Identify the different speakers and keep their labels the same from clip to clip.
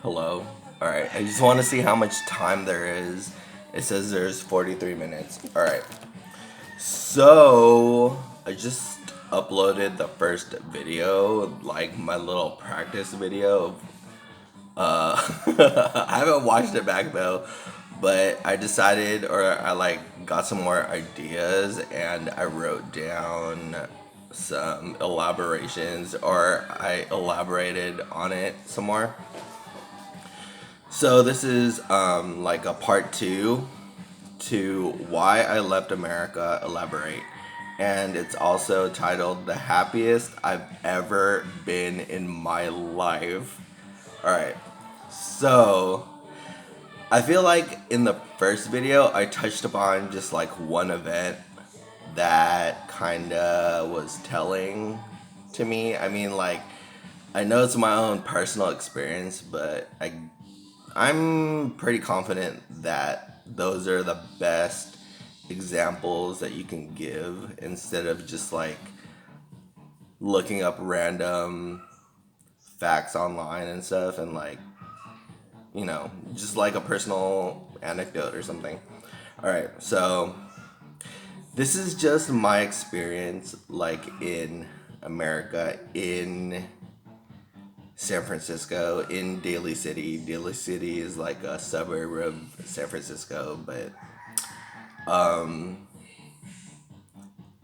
Speaker 1: Hello. Alright, I just want to see how much time there is. It says there's 43 minutes. Alright. So, I just uploaded the first video, like my little practice video. I haven't watched it back though, but I decided, or I got some more ideas and I wrote down some elaborations, or I elaborated on it some more. So this is like a part two to why I left America, elaborate. And it's also titled The Happiest I've Ever Been in My Life. Alright, so I feel like in the first video I touched upon just like one event that kinda was telling to me. I mean, like, I know it's my own personal experience, but I'm pretty confident that those are the best examples that you can give instead of just like looking up random facts online and stuff and like, just like a personal anecdote or something. All right, so this is just my experience like in America, in San Francisco, in Daly City. Daly City is like a suburb of San Francisco, but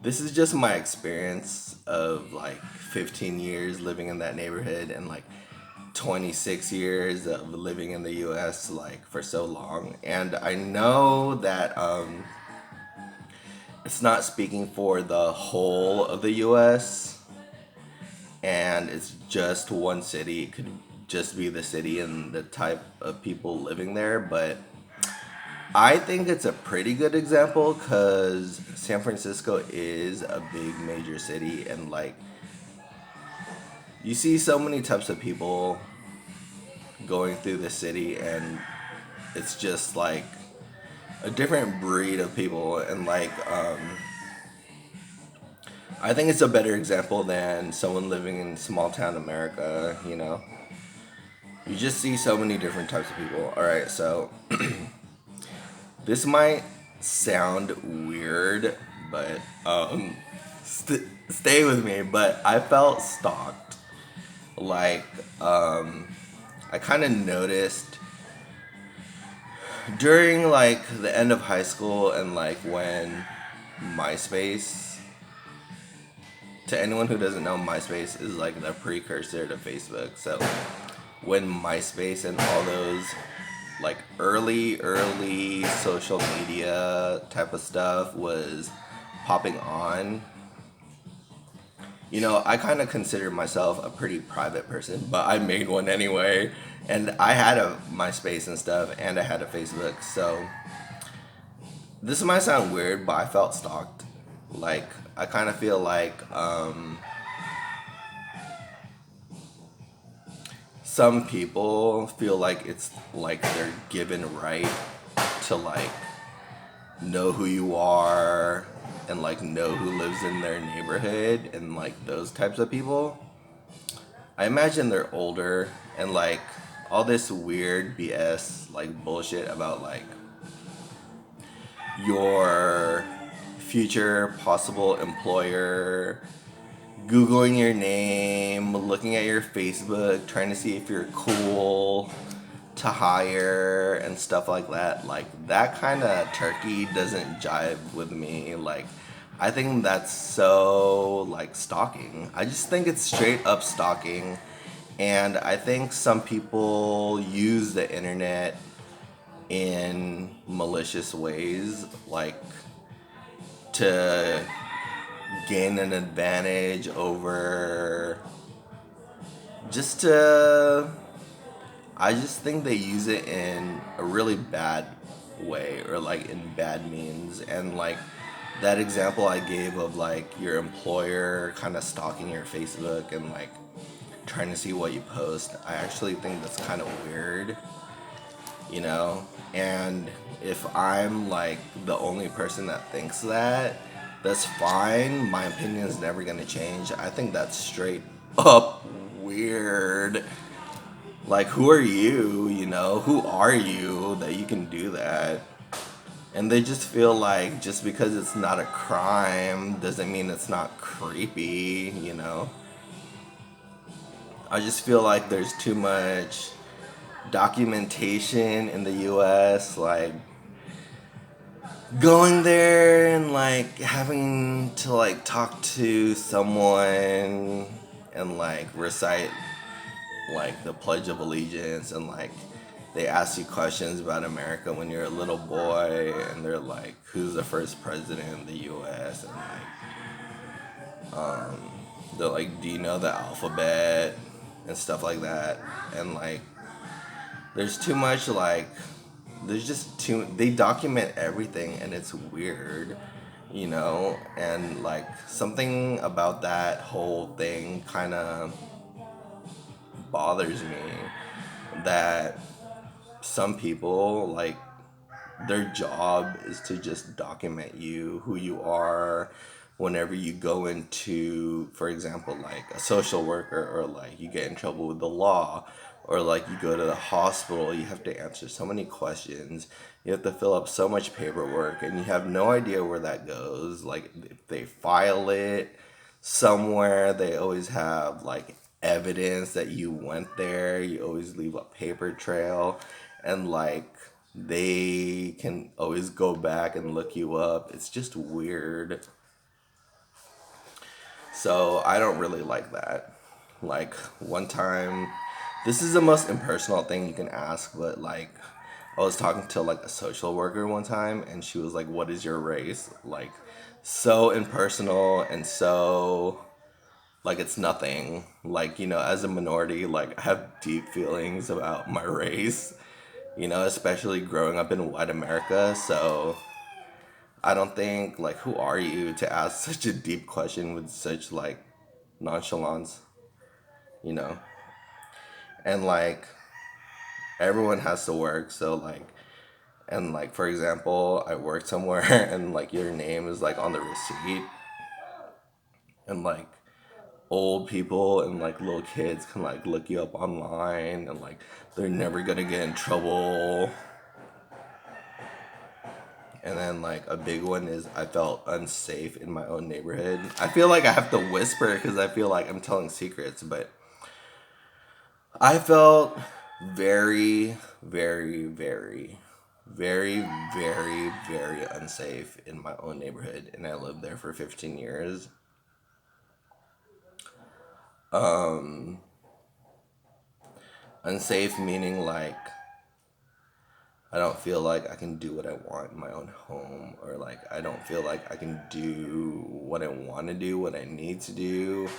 Speaker 1: this is just my experience of like 15 years living in that neighborhood and like 26 years of living in the US like for so long. And I know that it's not speaking for the whole of the US, and it's just one city. It could just be the city and the type of people living there, but I think it's a pretty good example because San Francisco is a big major city, and like you see so many types of people going through the city, and it's just like a different breed of people, and like I think it's a better example than someone living in small town America. You just see so many different types of people. All right, so this might sound weird, but stay with me. But I felt stalked. Like, I kind of noticed during like the end of high school and like when MySpace. To anyone who doesn't know, MySpace is like the precursor to Facebook. So when MySpace and all those like early social media type of stuff was popping on, I kind of consider myself a pretty private person, but I made one anyway, and I had a MySpace and stuff, and I had a Facebook. So this might sound weird, but I felt stalked. Like, I kind of feel like some people feel like it's like they're given right to like know who you are and like know who lives in their neighborhood, and like those types of people. I imagine they're older and like all this weird BS like bullshit about like your future possible employer Googling your name, looking at your Facebook, trying to see if you're cool to hire and stuff like that. Like, that kind of turkey doesn't jive with me. Like, I think that's so, like, stalking. I just think it's straight up stalking. And I think some people use the internet in malicious ways, like, to gain an advantage over just to I just think they use it in a really bad way, or like in bad means. And like that example I gave of like your employer kind of stalking your Facebook and like trying to see what you post, I actually think that's kind of weird, you know? And if I'm like the only person that thinks that, that's fine. My opinion is never gonna change. I think that's straight up weird. Like, who are you, you know? Who are you that you can do that? And they just feel like just because it's not a crime doesn't mean it's not creepy, you know? I just feel like there's too much documentation in the US, like going there and like having to like talk to someone and like recite like the Pledge of Allegiance, and like they ask you questions about America when you're a little boy, and they're like, who's the first president of the US? And like they're like, do you know the alphabet and stuff like that? And like there's too much like there's just too they document everything, and it's weird, you know? And like something about that whole thing kind of bothers me, that some people like their job is to just document you, who you are, whenever you go into, for example, like a social worker, or like you get in trouble with the law, or like you go to the hospital, you have to answer so many questions, you have to fill up so much paperwork, and you have no idea where that goes. Like if they file it somewhere, they always have like evidence that you went there, you always leave a paper trail, and like they can always go back and look you up. It's just weird. So I don't really like that. Like one time, this is the most impersonal thing you can ask, but like I was talking to like a social worker one time, and she was like, "What is your race?" Like so impersonal, and so like it's nothing. Like, you know, as a minority, like I have deep feelings about my race, you know, especially growing up in white America. So I don't think, like, who are you to ask such a deep question with such like nonchalance, you know? And like everyone has to work, so like, and like for example, I work somewhere and like your name is like on the receipt, and like old people and like little kids can like look you up online, and like they're never gonna get in trouble. And then like a big one is I felt unsafe in my own neighborhood. I feel like I have to whisper because I feel like I'm telling secrets, but I felt very, very, very, very, very, very unsafe in my own neighborhood, and I lived there for 15 years. Um, Unsafe meaning like I don't feel like I can do what I want in my own home, or like I don't feel like I can do what I want to do, what I need to do.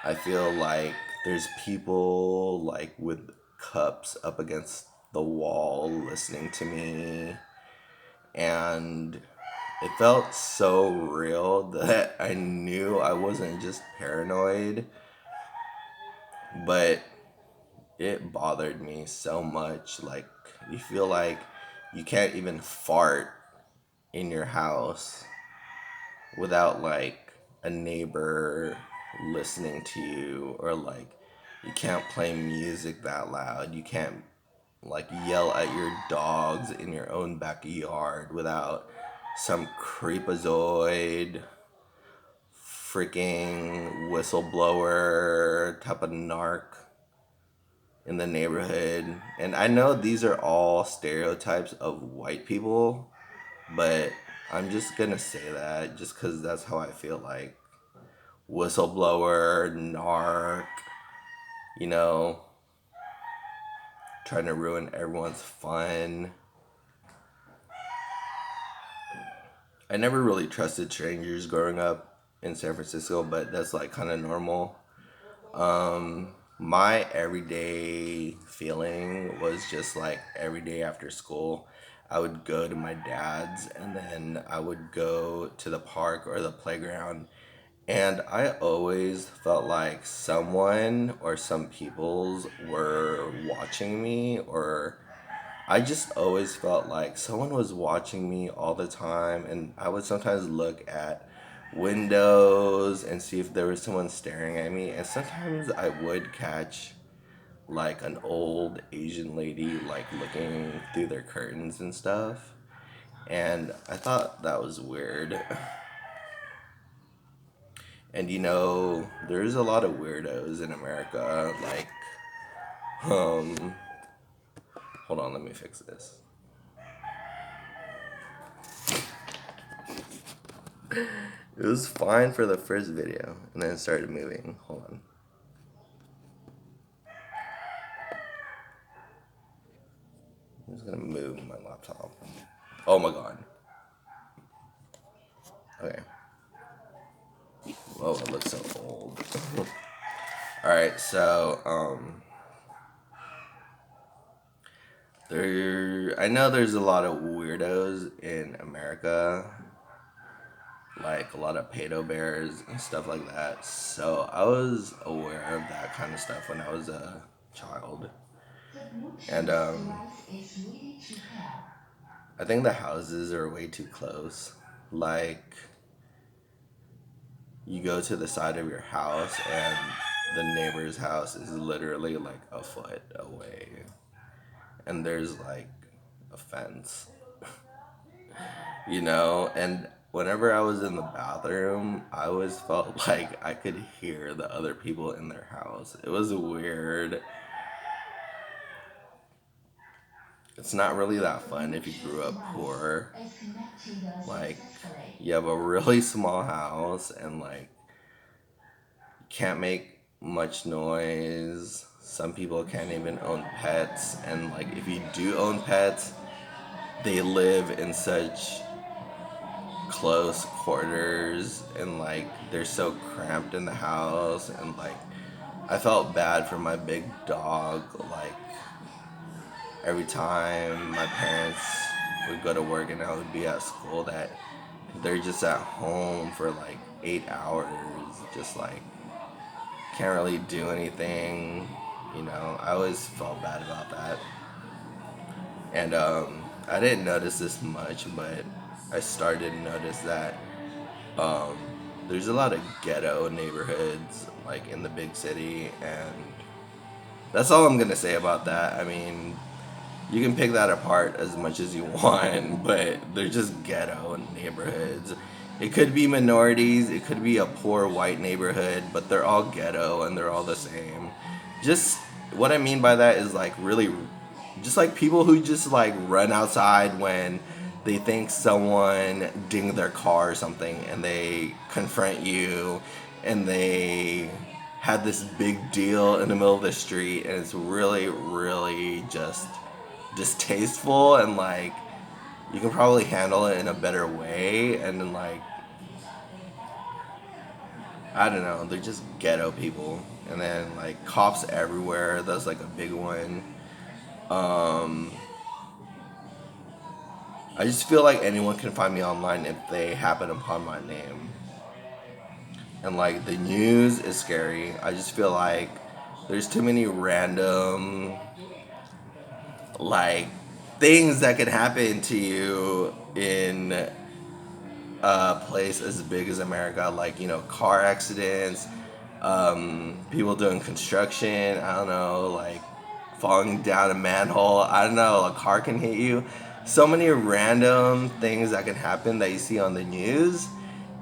Speaker 1: I feel like there's people like with cups up against the wall listening to me, and it felt so real that I knew I wasn't just paranoid, but it bothered me so much. Like you feel like you can't even fart in your house without like a neighbor listening to you, or like you can't play music that loud, you can't like yell at your dogs in your own backyard without some creepazoid freaking whistleblower type of narc in the neighborhood. And I know these are all stereotypes of white people, but I'm just gonna say that just because that's how I feel like. Whistleblower, narc, you know, trying to ruin everyone's fun. I never really trusted strangers growing up in San Francisco, but that's like kind of normal. My everyday feeling was just like every day after school, I would go to my dad's, and then I would go to the park or the playground. And I always felt like someone or some peoples were watching me, or I just always felt like someone was watching me all the time. And I would sometimes look at windows and see if there was someone staring at me. And sometimes I would catch like an old Asian lady like looking through their curtains and stuff. And I thought that was weird. And there's a lot of weirdos in America. Like, um, hold on, let me fix this. It was fine for the first video, and then it started moving. Hold on. I'm just gonna move my laptop. Oh my god. Okay. Whoa, it looks so old. Alright, so, I know there's a lot of weirdos in America, like a lot of pedo bears and stuff like that. So I was aware of that kind of stuff when I was a child. And I think the houses are way too close. Like, you go to the side of your house and the neighbor's house is literally like a foot away. And there's like a fence. And whenever I was in the bathroom, I always felt like I could hear the other people in their house. It was weird. It's not really that fun if you grew up poor. Like, you have a really small house and like you can't make much noise. Some people can't even own pets, and like if you do own pets, they live in such close quarters and like they're so cramped in the house. And like I felt bad for my big dog. Like every time my parents would go to work and I would be at school, that they're just at home for like 8 hours, just like can't really do anything. I always felt bad about that. And I didn't notice this much, but I started to notice that there's a lot of ghetto neighborhoods like in the big city, and that's all I'm gonna say about that. I mean, you can pick that apart as much as you want, but they're just ghetto neighborhoods. It could be minorities, it could be a poor white neighborhood, but they're all ghetto and they're all the same. Just what I mean by that is like really just like people who just like run outside when they think someone dinged their car or something, and they confront you and they had this big deal in the middle of the street, and it's really, really just distasteful, and like you can probably handle it in a better way. And then like I don't know, they're just ghetto people. And then like cops everywhere, that's like a big one. I just feel like anyone can find me online if they happen upon my name. And like the news is scary. I just feel like there's too many random like things that can happen to you in a place as big as America, like car accidents, people doing construction, I don't know, like falling down a manhole, I don't know, a car can hit you. So many random things that can happen that you see on the news,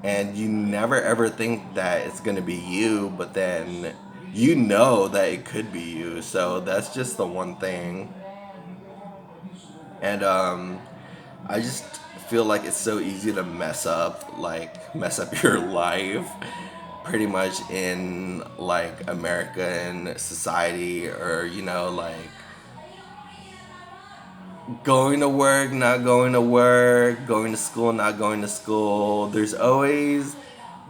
Speaker 1: and you never ever think that it's gonna be you, but then that it could be you. So that's just the one thing. And I just feel like it's so easy to mess up your life pretty much in like American society, or like going to work, not going to work, going to school, not going to school.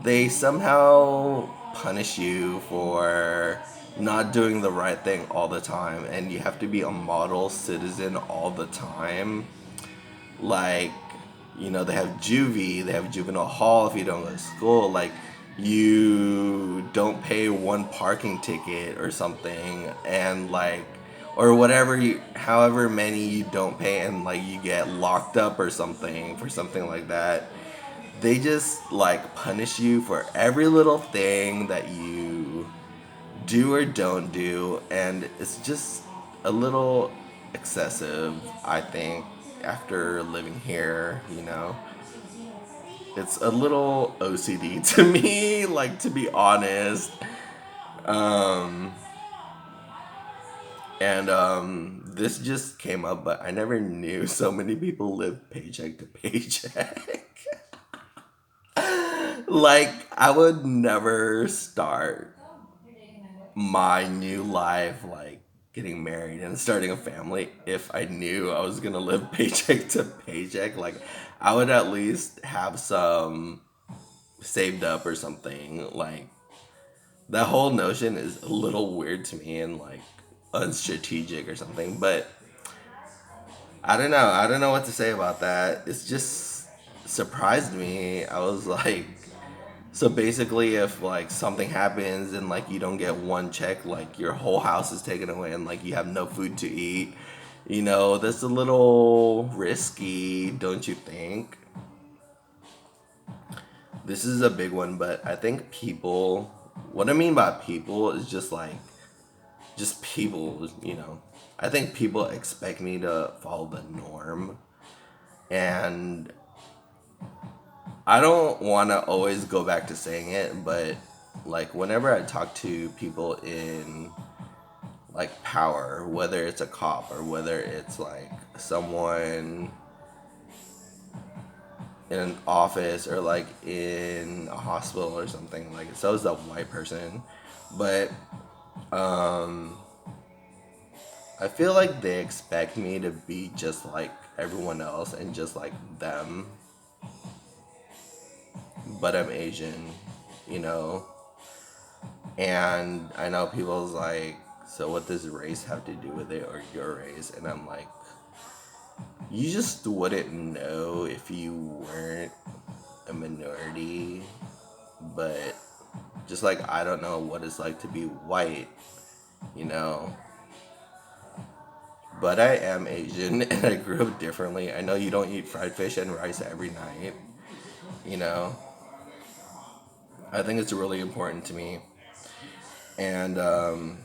Speaker 1: They somehow punish you for not doing the right thing all the time, and you have to be a model citizen all the time. Like, they have juvie, they have juvenile hall if you don't go to school. Like, you don't pay one parking ticket or something, and like, or however many you don't pay, and like you get locked up or something for something like that. They just like punish you for every little thing that you do or don't do, and it's just a little excessive, I think, after living here, It's a little OCD to me, like, to be honest. Um, and this just came up, but I never knew so many people live paycheck to paycheck. Like, I would never start my new life, like getting married and starting a family, if I knew I was gonna live paycheck to paycheck. Like, I would at least have some saved up or something. Like, that whole notion is a little weird to me and like unstrategic or something. But I don't know. I don't know what to say about that. It's just surprised me. I was like, so basically, if like something happens and like you don't get one check, like your whole house is taken away and like you have no food to eat, that's a little risky, don't you think? This is a big one, but I think people, what I mean by people is just like, just people. I think people expect me to follow the norm, and I don't want to always go back to saying it, but like whenever I talk to people in like power, whether it's a cop or whether it's like someone in an office or like in a hospital or something, like it's always a white person, but um I feel like they expect me to be just like everyone else and just like them, but I'm Asian, you know? And I know people's like, so what does race have to do with it, or your race? And I'm like, you just wouldn't know if you weren't a minority. But just like I don't know what it's like to be white, you know? But I am Asian and I grew up differently. I know you don't eat fried fish and rice every night, you know? I think it's really important to me. And I'm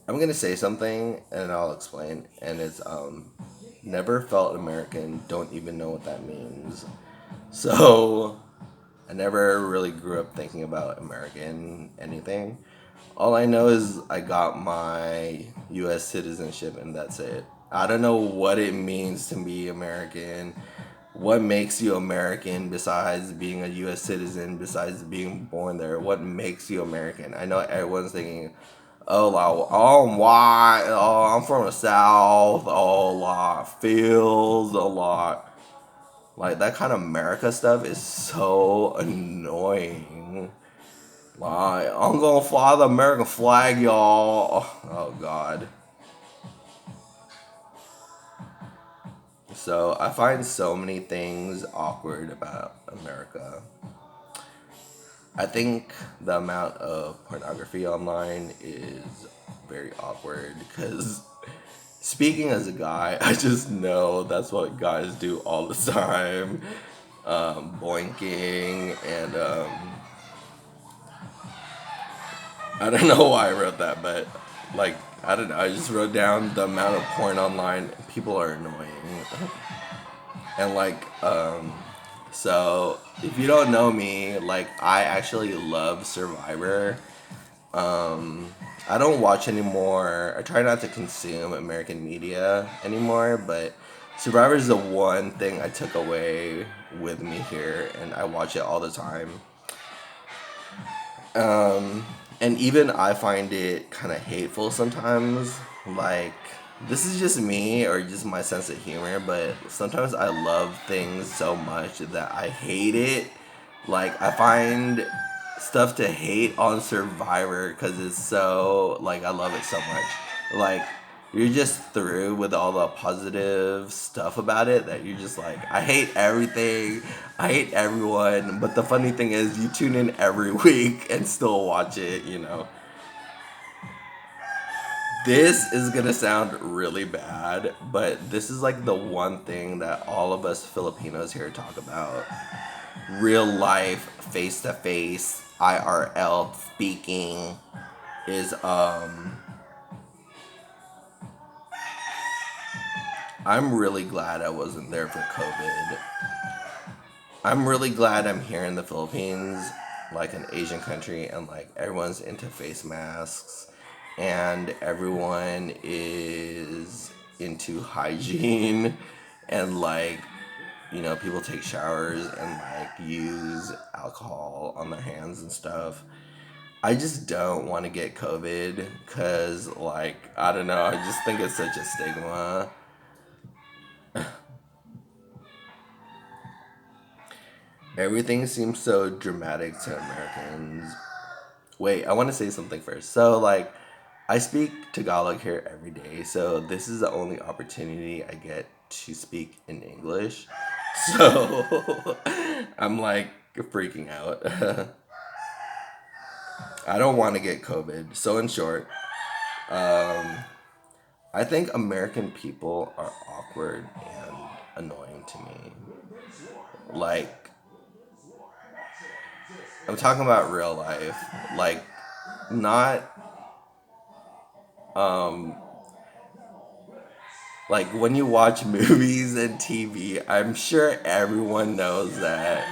Speaker 1: gonna say something and I'll explain. And it's never felt American, don't even know what that means. So I never really grew up thinking about American anything. All I know is I got my US citizenship and that's it. I don't know what it means to be American. What makes you American besides being a US citizen, besides being born there? What makes you American? I know everyone's thinking, oh, like, oh, I'm white, oh, I'm from the South, oh, like, feels a lot. Like, that kind of America stuff is so annoying. Like, I'm gonna fly the American flag, y'all. Oh, God. So, I find so many things awkward about America. I think the amount of pornography online is very awkward because speaking as a guy, I just know that's what guys do all the time. Boinking and I don't know why I wrote that, but like I don't know. I just wrote down the amount of porn online. People are annoying, and like so if you don't know me, like I actually love Survivor. I don't watch anymore. I try not to consume American media anymore, but Survivor is the one thing I took away with me here, and I watch it all the time. And even I find it kind of hateful sometimes. Like, this is just me or just my sense of humor, but sometimes I love things so much that I hate it. Like, I find stuff to hate on Survivor because it's so, like, I love it so much. Like, you're just through with all the positive stuff about it that you're just like, I hate everything, I hate everyone. But the funny thing is, you tune in every week and still watch it. This is gonna sound really bad, but this is like the one thing that all of us Filipinos here talk about. Real life, face to face IRL speaking is I'm really glad I wasn't there for COVID. I'm really glad I'm here in the Philippines, like an Asian country, and like everyone's into face masks and everyone is into hygiene and like people take showers and like use alcohol on their hands and stuff. I just don't want to get COVID because, like, I don't know, I just think it's such a stigma. Everything seems so dramatic to Americans. Wait, I want to say something first. So, like, I speak Tagalog here every day, so this is the only opportunity I get to speak in English. So, I'm like freaking out. I don't want to get COVID. So, in short, um, I think American people are awkward and annoying to me. Like, I'm talking about real life. Like, not, um, like when you watch movies and TV, I'm sure everyone knows that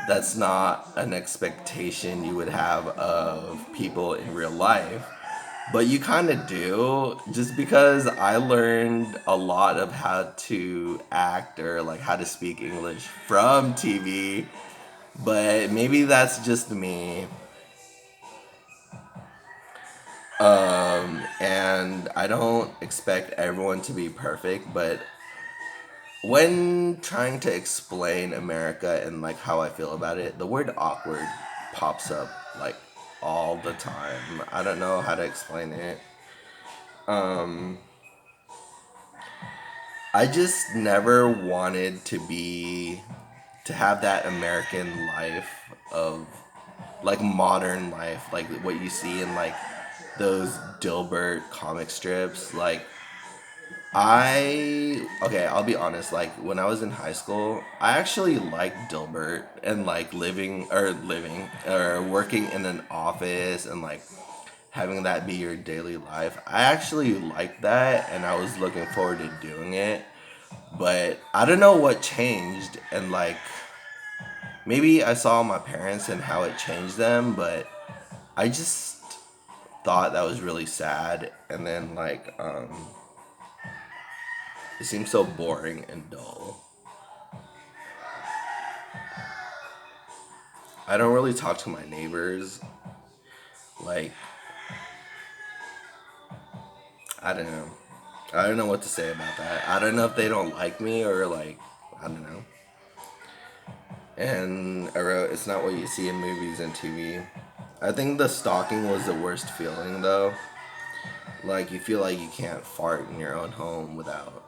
Speaker 1: that's not an expectation you would have of people in real life. But you kind of do, just because I learned a lot of how to act or like how to speak English from TV. But maybe that's just me. And I don't expect everyone to be perfect, but when trying to explain America and like how I feel about it, the word awkward pops up like all the time. I don't know how to explain it. Um, I just never wanted to have that American life of like modern life, like what you see in like those Dilbert comic strips. Like I'll be honest, like when I was in high school, I actually liked Dilbert and like living or working in an office and like having that be your daily life. I actually liked that and I was looking forward to doing it. But I don't know what changed and like maybe I saw my parents and how it changed them, but I just thought that was really sad and then like it seems so boring and dull. I don't really talk to my neighbors. Like, I don't know. I don't know what to say about that. I don't know if they don't like me or like, I don't know. And I wrote, it's not what you see in movies and TV. I think the stalking was the worst feeling though. Like, you feel like you can't fart in your own home without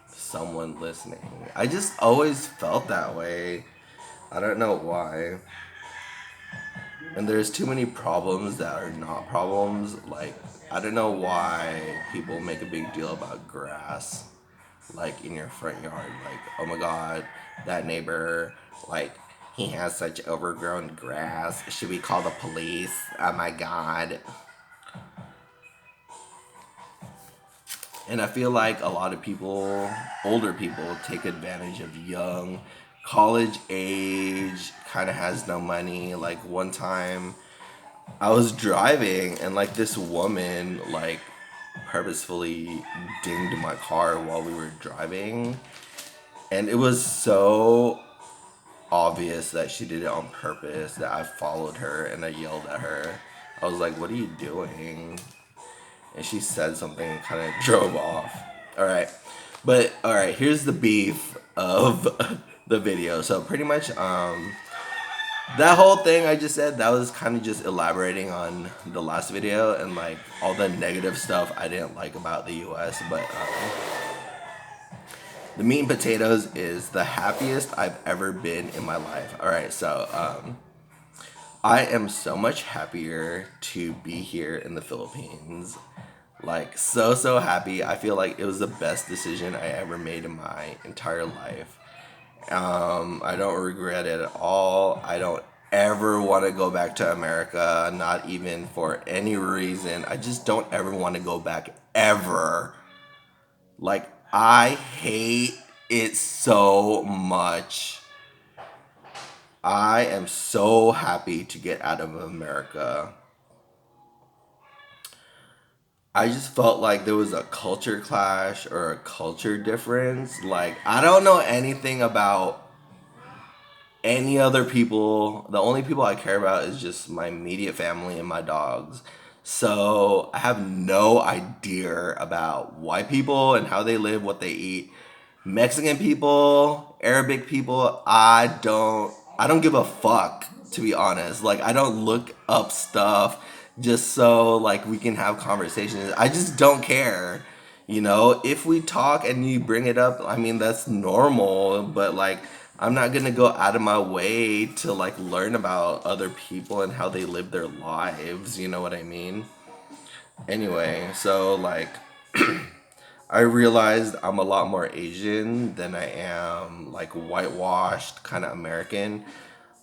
Speaker 1: someone listening. I just always felt that way. I don't know why. And there's too many problems that are not problems. Like, I don't know why people make a big deal about grass, like in your front yard. Like, oh my god, that neighbor, like, he has such overgrown grass. Should we call the police? Oh my god. And I feel like a lot of people, older people, take advantage of young, college age, kind of has no money. Like, one time I was driving and like this woman like purposefully dinged my car while we were driving, and it was so obvious that she did it on purpose that I followed her and I yelled at her. I was like, "What are you doing?" And she said something and kind of drove off. All right, but all right, here's the beef of the video. So pretty much that whole thing I just said, that was kind of just elaborating on the last video and like all the negative stuff I didn't like about the US. But the meat and potatoes is the happiest I've ever been in my life. All right, so I am so much happier to be here in the Philippines. Like, so happy. I feel like it was the best decision I ever made in my entire life. I don't regret it at all. I don't ever want to go back to America, not even for any reason. I just don't ever want to go back ever. Like, I hate it so much. I am so happy to get out of America. I just felt like there was a culture clash or a culture difference. Like, I don't know anything about any other people. The only people I care about is just my immediate family and my dogs. So I have no idea about white people and how they live, what they eat. Mexican people, Arabic people, I don't give a fuck, to be honest. Like, I don't look up stuff just so like we can have conversations. I just don't care. If we talk and you bring it up, I mean that's normal, but like I'm not going to go out of my way to like learn about other people and how they live their lives, you know what I mean? Anyway, so like I realized I'm a lot more Asian than I am like whitewashed kind of American.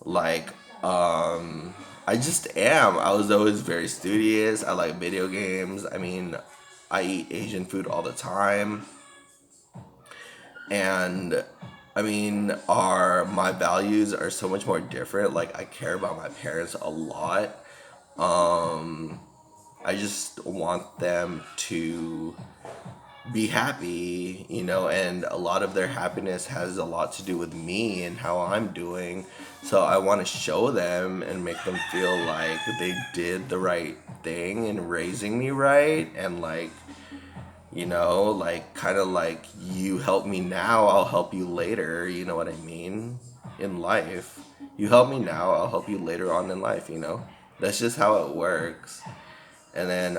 Speaker 1: Like, I just am. I was always very studious. I like video games. I mean, I eat Asian food all the time. And I mean, my values are so much more different. Like, I care about my parents a lot. Um, I just want them to be happy, and a lot of their happiness has a lot to do with me and how I'm doing. So I want to show them and make them feel like they did the right thing in raising me right, and like, like kind of like you help me now, I'll help you later, you know what I mean? In life. You help me now, I'll help you later on in life. That's just how it works. And then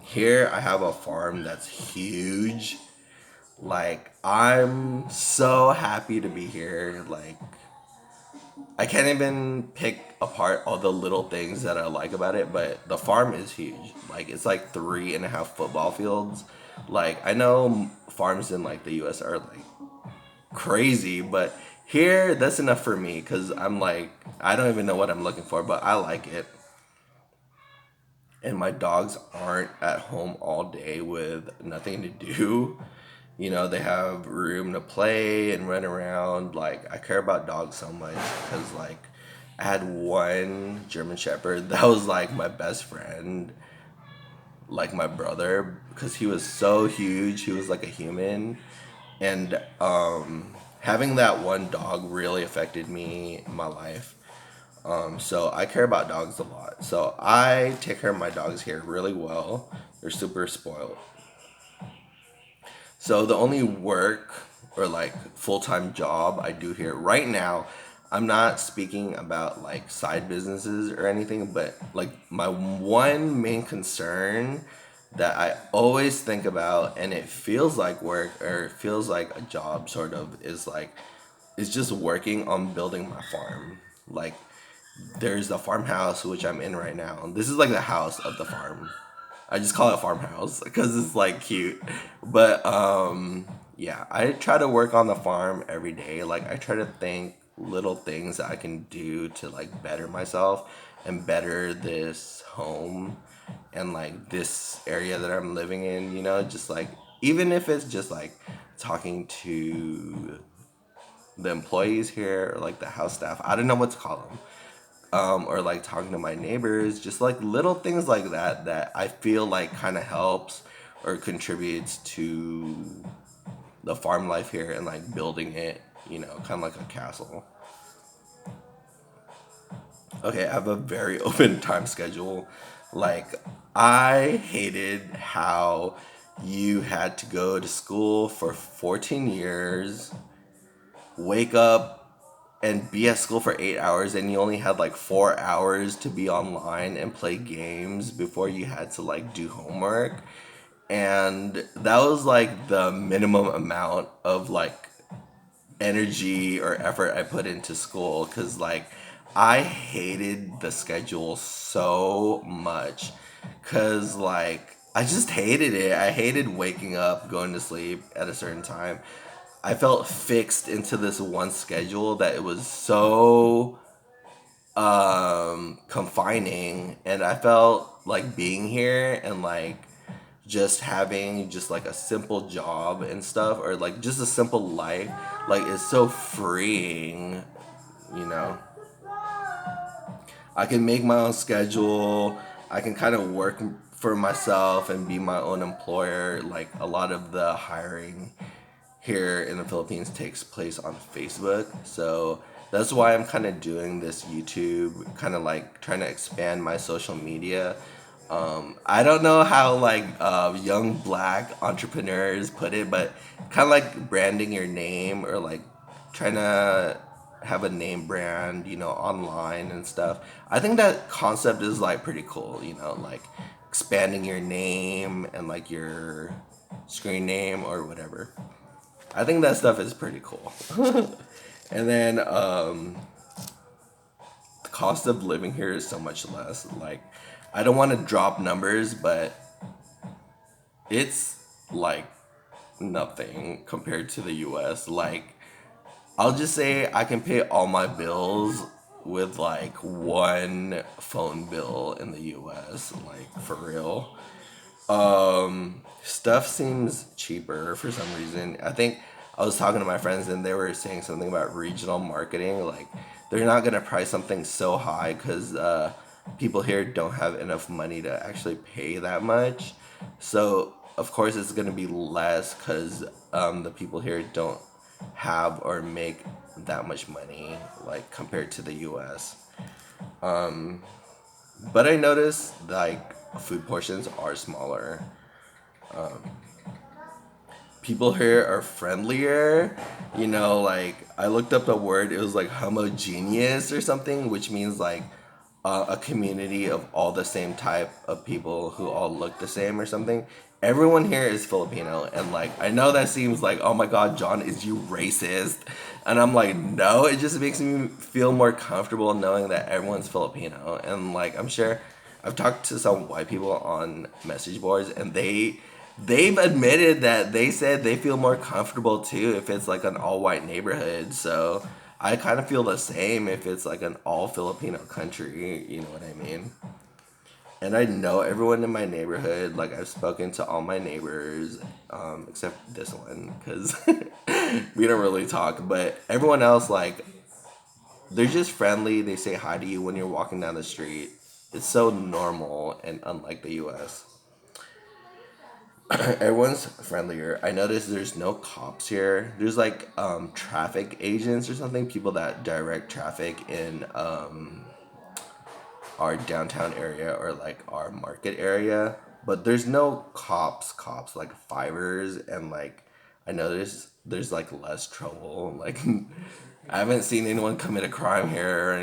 Speaker 1: here I have a farm that's huge. Like, I'm so happy to be here. Like, I can't even pick apart all the little things that I like about it, but the farm is huge. Like, it's like 3.5 football fields. Like, I know farms in like the US are like crazy, but here that's enough for me because I'm like, I don't even know what I'm looking for, but I like it. And my dogs aren't at home all day with nothing to do. They have room to play and run around. Like, I care about dogs so much because, like, I had one German Shepherd that was like my best friend, like my brother, because he was so huge. He was like a human. And having that one dog really affected me in my life. So I care about dogs a lot. So I take care of my dogs here really well. They're super spoiled. So the only work or like full-time job I do here right now, I'm not speaking about like side businesses or anything, but like my one main concern that I always think about, and it feels like work or it feels like a job sort of, is just working on building my farm. Like, there's the farmhouse which I'm in right now. This is like the house of the farm. I just call it farmhouse because it's like cute. But yeah, I try to work on the farm every day. Like, I try to think little things that I can do to like better myself and better this home and like this area that I'm living in, just like, even if it's just like talking to the employees here or like the house staff. I don't know what to call them, or like talking to my neighbors, just like little things like that that I feel like kind of helps or contributes to the farm life here and like building it, kind of like a castle. Okay, I have a very open time schedule. Like, I hated how you had to go to school for 14 years, wake up and be at school for 8 hours, and you only had like 4 hours to be online and play games before you had to like do homework. And that was like the minimum amount of like energy or effort I put into school, because like I hated the schedule so much, because like I just hated it. I hated waking up, going to sleep at a certain time. I felt fixed into this one schedule that it was so confining, and I felt like being here and like just having just like a simple job and stuff, or like just a simple life, like it's so freeing, you know. I can make my own schedule. I can kind of work for myself and be my own employer. Like a lot of the hiring here in the Philippines takes place on Facebook. So that's why I'm kind of doing this YouTube, kind of like trying to expand my social media. I don't know how like young black entrepreneurs put it, but kind of like branding your name, or like trying to have a name brand, online and stuff. I think that concept is like pretty cool, like expanding your name and like your screen name or whatever. I think that stuff is pretty cool. And then the cost of living here is so much less. Like, I don't want to drop numbers, but it's like nothing compared to the US. Like, I'll just say I can pay all my bills with like one phone bill in the US, like for real. Stuff seems cheaper for some reason. I think I was talking to my friends and they were saying something about regional marketing. Like, they're not gonna price something so high because people here don't have enough money to actually pay that much. So of course it's gonna be less because the people here don't have or make that much money like compared to the U.S. But I noticed like food portions are smaller. People here are friendlier. Like I looked up the word, it was like homogeneous or something, which means like a community of all the same type of people who all look the same or something. Everyone here is Filipino, and like I know that seems like, oh my god, John, is you racist? And I'm like, no, it just makes me feel more comfortable knowing that everyone's Filipino. And like I'm sure I've talked to some white people on message boards, and they've admitted that they said they feel more comfortable too if it's like an all white neighborhood. So I kind of feel the same if it's like an all Filipino country, you know what I mean? And I know everyone in my neighborhood. Like I've spoken to all my neighbors, except this one, because we don't really talk. But everyone else, like, they're just friendly. They say hi to you when you're walking down the street. It's so normal and unlike the U.S. Everyone's friendlier. I noticed there's no cops here. There's like traffic agents or something, people that direct traffic in our downtown area or like our market area. But there's no cops like fivers, and like I noticed there's like less trouble. Like I haven't seen anyone commit a crime here or